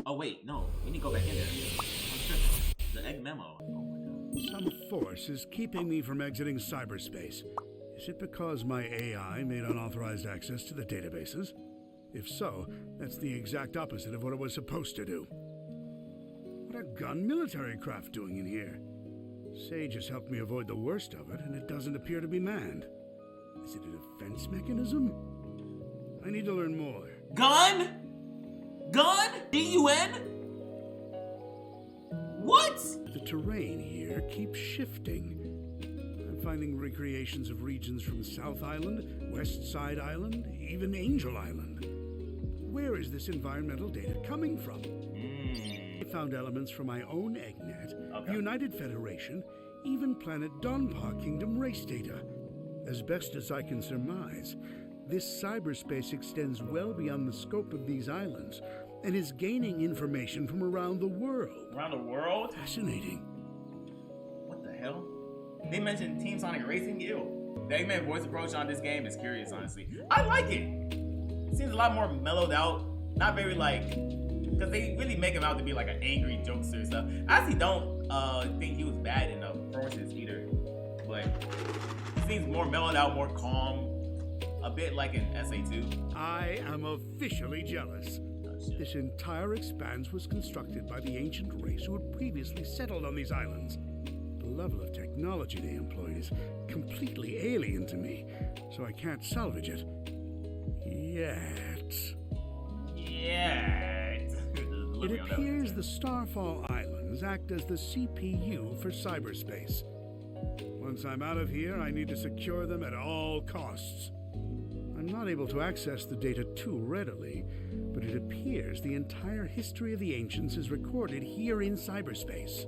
Oh wait, no, we need to go back in there. The egg memo. Oh my god. Some force is keeping me from exiting cyberspace. Is it because my AI made unauthorized access to the databases? If so, that's the exact opposite of what it was supposed to do. What are gun military craft doing in here? Sage has helped me avoid the worst of it, and it doesn't appear to be manned. Is it a defense mechanism? I need to learn more. Gun? Gun? D-U-N? What? The terrain here keeps shifting. I'm finding recreations of regions from South Island, West Side Island, even Angel Island. Where is this environmental data coming from? I found elements from my own Eggnet, the United Federation, even planet Donpa Kingdom race data. As best as I can surmise, this cyberspace extends well beyond the scope of these islands and is gaining information from around the world. Around the world? Fascinating. What the hell? They mentioned Team Sonic Racing? Ew. The Eggman voice approach on this game is curious, honestly. I like it. It seems a lot more mellowed out. Not very like, because they really make him out to be like an angry jokester and stuff. I actually don't think he was bad in the performances either. But it seems more mellowed out, more calm. A bit like in SA2. I am officially jealous. This entire expanse was constructed by the ancient race who had previously settled on these islands. The level of technology they employed is completely alien to me, so I can't salvage it. Yet. It appears the Starfall Islands act as the CPU for cyberspace. Once I'm out of here, I need to secure them at all costs. I'm not able to access the data too readily, but it appears the entire history of the Ancients is recorded here in cyberspace.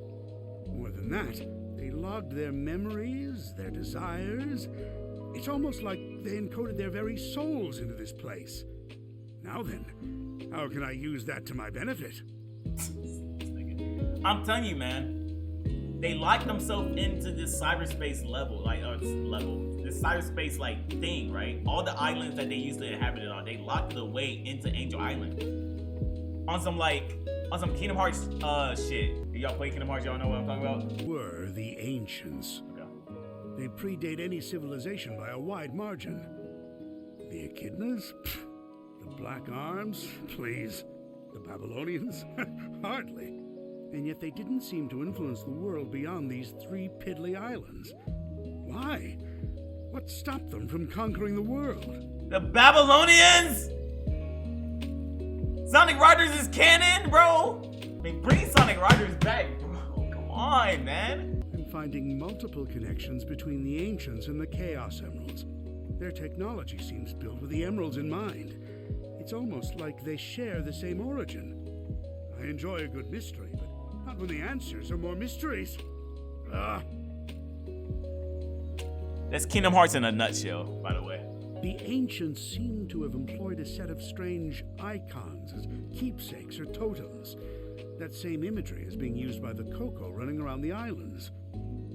More than that, they logged their memories, their desires. It's almost like they encoded their very souls into this place. Now then, how can I use that to my benefit? I'm telling you, man. They locked themselves into this cyberspace level, this cyberspace like thing, right? All the islands that they used to inhabit it on, they locked it away into Angel Island. On some Kingdom Hearts shit. If y'all play Kingdom Hearts, y'all know what I'm talking about? Were the Ancients. Okay. They predate any civilization by a wide margin. The Echidnas? The Black Arms? Please. The Babylonians? Hardly. And yet they didn't seem to influence the world beyond these 3 piddly islands. Why? What stopped them from conquering the world? The Babylonians? Sonic Riders is canon, bro! I mean, bring Sonic Riders back, bro. Come on, man. I'm finding multiple connections between the Ancients and the Chaos Emeralds. Their technology seems built with the Emeralds in mind. It's almost like they share the same origin. I enjoy a good mystery, but not when the answers are more mysteries. That's Kingdom Hearts in a nutshell, by the way. The Ancients seem to have employed a set of strange icons as keepsakes or totems. That same imagery is being used by the Coco running around the islands.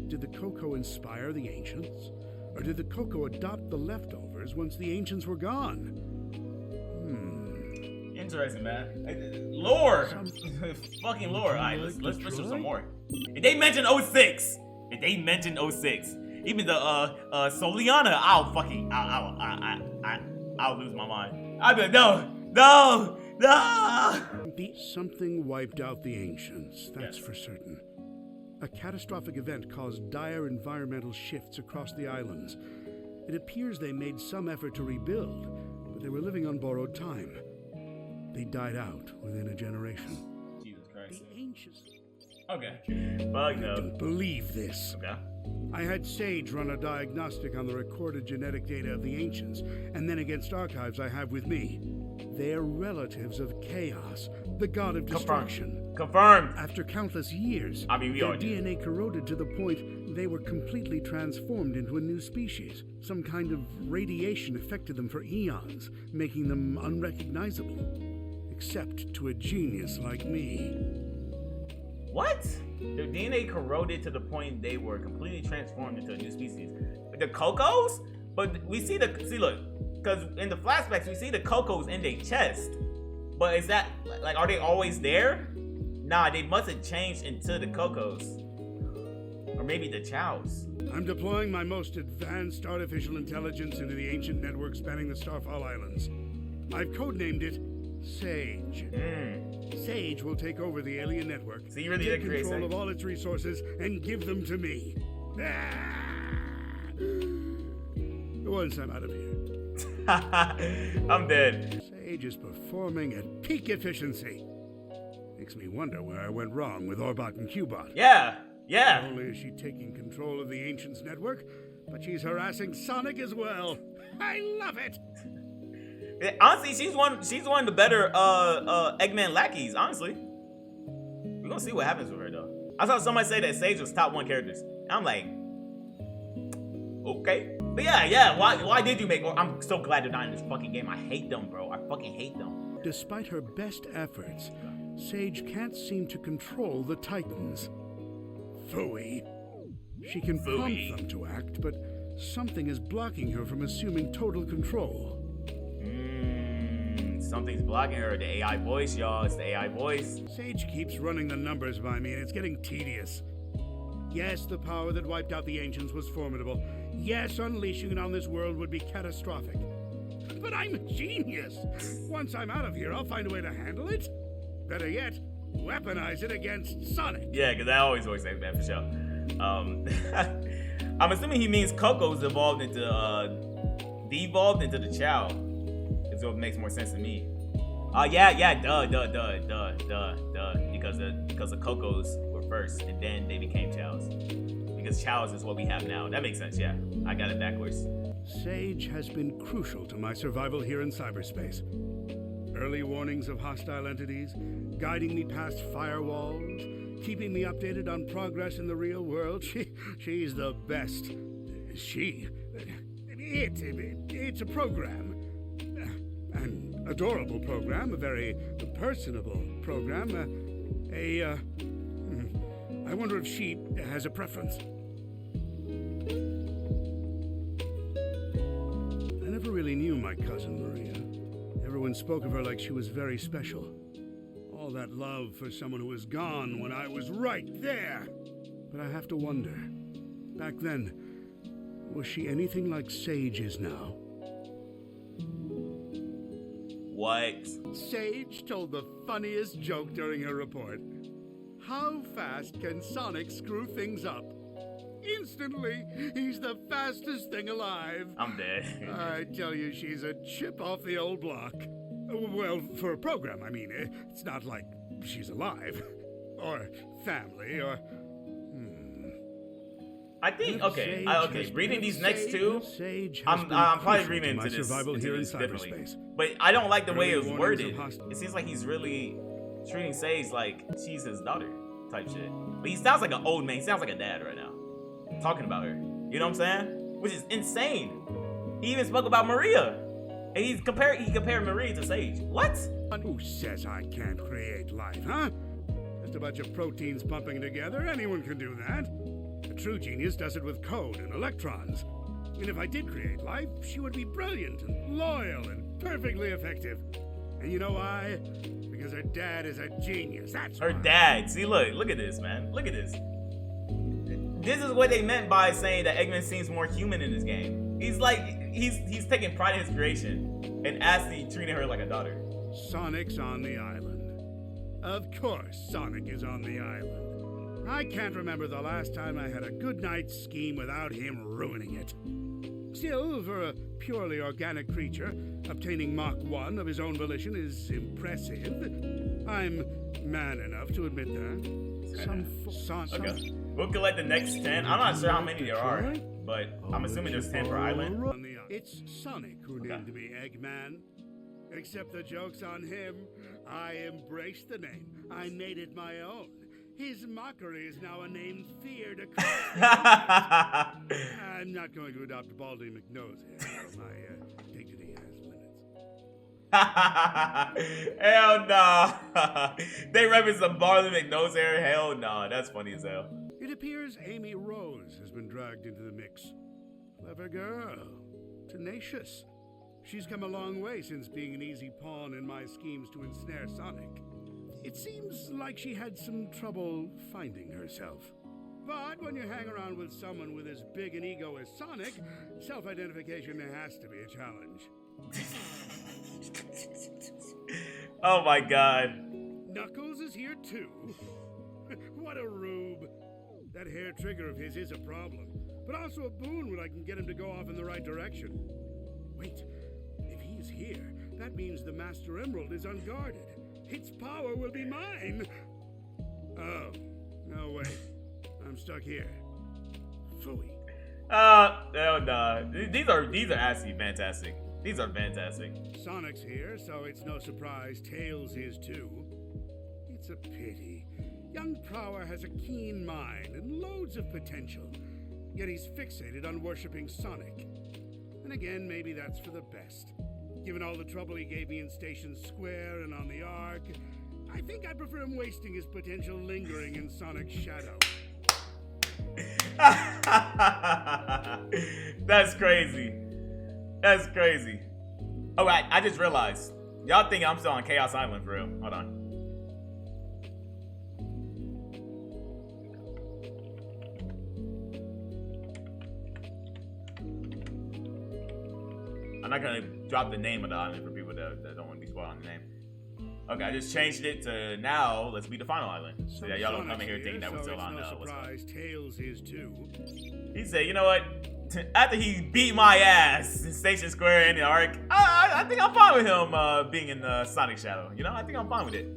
Did the Coco inspire the Ancients? Or did the Coco adopt the leftovers once the Ancients were gone? Interesting, man. Lore! Fucking lore. Alright, let's do some more. If they mention 06, even the Soliana, I'll lose my mind. I'll be like, no. Something wiped out the Ancients, that's for certain. A catastrophic event caused dire environmental shifts across the islands. It appears they made some effort to rebuild, but they were living on borrowed time. They died out within a generation. Jesus Christ. The Ancients. Okay. Bug though. I don't believe this. Okay. I had Sage run a diagnostic on the recorded genetic data of the Ancients, and then against archives I have with me. They're relatives of Chaos, the god of destruction. Confirmed. After countless years, their DNA corroded to the point they were completely transformed into a new species. Some kind of radiation affected them for eons, making them unrecognizable. Except to a genius like me. What? Their DNA corroded to the point they were completely transformed into a new species. The Cocos? But we see look, because in the flashbacks we see the Cocos in their chest. But is that like, are they always there? Nah, they must have changed into the Cocos. Or maybe the Chows. I'm deploying my most advanced artificial intelligence into the ancient network spanning the Starfall Islands. I've codenamed it Sage. Sage will take over the alien network, so you really take control Sage of all its resources, and give them to me. Once I'm out of here. I'm dead. Sage is performing at peak efficiency. Makes me wonder where I went wrong with Orbot and Qbot. Yeah. Not only is she taking control of the Ancients network, but she's harassing Sonic as well. I love it. Honestly, she's one of the better Eggman lackeys, honestly. We're gonna see what happens with her though. I saw somebody say that Sage was top 1 characters. And I'm like, okay. But yeah, why did you make I'm so glad they're not in this fucking game. I hate them, bro. I fucking hate them. Despite her best efforts, Sage can't seem to control the Titans. Phooey. She can prompt them to act, but something is blocking her from assuming total control. Something's blocking her. The AI voice, y'all. It's the AI voice. Sage keeps running the numbers by me, and it's getting tedious. Yes, the power that wiped out the Ancients was formidable. Yes, unleashing it on this world would be catastrophic. But I'm a genius. Once I'm out of here, I'll find a way to handle it. Better yet, weaponize it against Sonic. Yeah, because that always works like that for sure. I'm assuming he means Coco's devolved into the Chow. Is what makes more sense to me. Duh. Because the Cocos were first, and then they became Chows. Because Chows is what we have now. That makes sense. Yeah, I got it backwards. Sage has been crucial to my survival here in cyberspace. Early warnings of hostile entities, guiding me past firewalls, keeping me updated on progress in the real world. She's the best. It's a program. An adorable program, a very personable program. I wonder if she has a preference. I never really knew my cousin Maria. Everyone spoke of her like she was very special. All that love for someone who was gone when I was right there. But I have to wonder, back then, was she anything like Sage is now? What? Sage told the funniest joke during her report. How fast can Sonic screw things up? Instantly, he's the fastest thing alive. I'm dead. I tell you, she's a chip off the old block. Well, for a program, I mean. It's not like she's alive. Or family, or... I think, okay, reading these next two, I'm probably reading into this differently. But I don't like the way it was worded. It seems like he's really treating Sage like she's his daughter type shit. But he sounds like an old man. He sounds like a dad right now. Talking about her. You know what I'm saying? Which is insane. He even spoke about Maria. And he compared Maria to Sage. What? Who says I can't create life, huh? Just a bunch of proteins pumping together. Anyone can do that. A true genius does it with code and electrons. And if I did create life, she would be brilliant and loyal and perfectly effective. And you know why? Because her dad is a genius. That's her why. Dad. See, look at this, man. Look at this. This is what they meant by saying that Eggman seems more human in this game. He's like, he's taking pride in his creation and actually treating her like a daughter. Sonic's on the island. Of course, Sonic is on the island. I can't remember the last time I had a good night's scheme without him ruining it. Still, for a purely organic creature, obtaining Mach 1 of his own volition is impressive. I'm man enough to admit that. Okay. We'll collect the next 10. I'm not sure how many there are, but I'm assuming there's 10 per island. It's Sonic who named me Eggman. Except the joke's on him. I embraced the name. I made it my own. His mockery is now a name feared across the I'm not going to adopt Baldy McNose here. My dignity has limits. Hell no. They reference some Barley McNose hair. Hell no. That's funny as hell. It appears Amy Rose has been dragged into the mix. Clever girl. Tenacious. She's come a long way since being an easy pawn in my schemes to ensnare Sonic. It seems like she had some trouble finding herself. But when you hang around with someone with as big an ego as Sonic, self-identification has to be a challenge. Oh my god. Knuckles is here too? What a rube. That hair trigger of his is a problem, but also a boon when I can get him to go off in the right direction. Wait, if he's here, that means the Master Emerald is unguarded. Its power will be mine. Oh, no way. I'm stuck here. Phooey. Oh no. These are actually fantastic. These are fantastic. Sonic's here, so it's no surprise Tails is too. It's a pity. Young Prower has a keen mind and loads of potential, yet he's fixated on worshipping Sonic. And again, maybe that's for the best. Given all the trouble he gave me in Station Square and on the Ark, I think I prefer him wasting his potential lingering in Sonic's shadow. That's crazy. That's crazy. Oh, I just realized. Y'all think I'm still on Chaos Island for real. Hold on. I'm not gonna drop the name of the island for people that don't want to be spoiled on the name. Okay, I just changed it to now. Let's be the final island. So that y'all don't come in here thinking that we're still on. No surprise, Tails is too. He said, "You know what? After he beat my ass in Station Square and the Ark, I think I'm fine with him being in the Sonic Shadow. You know, I think I'm fine with it."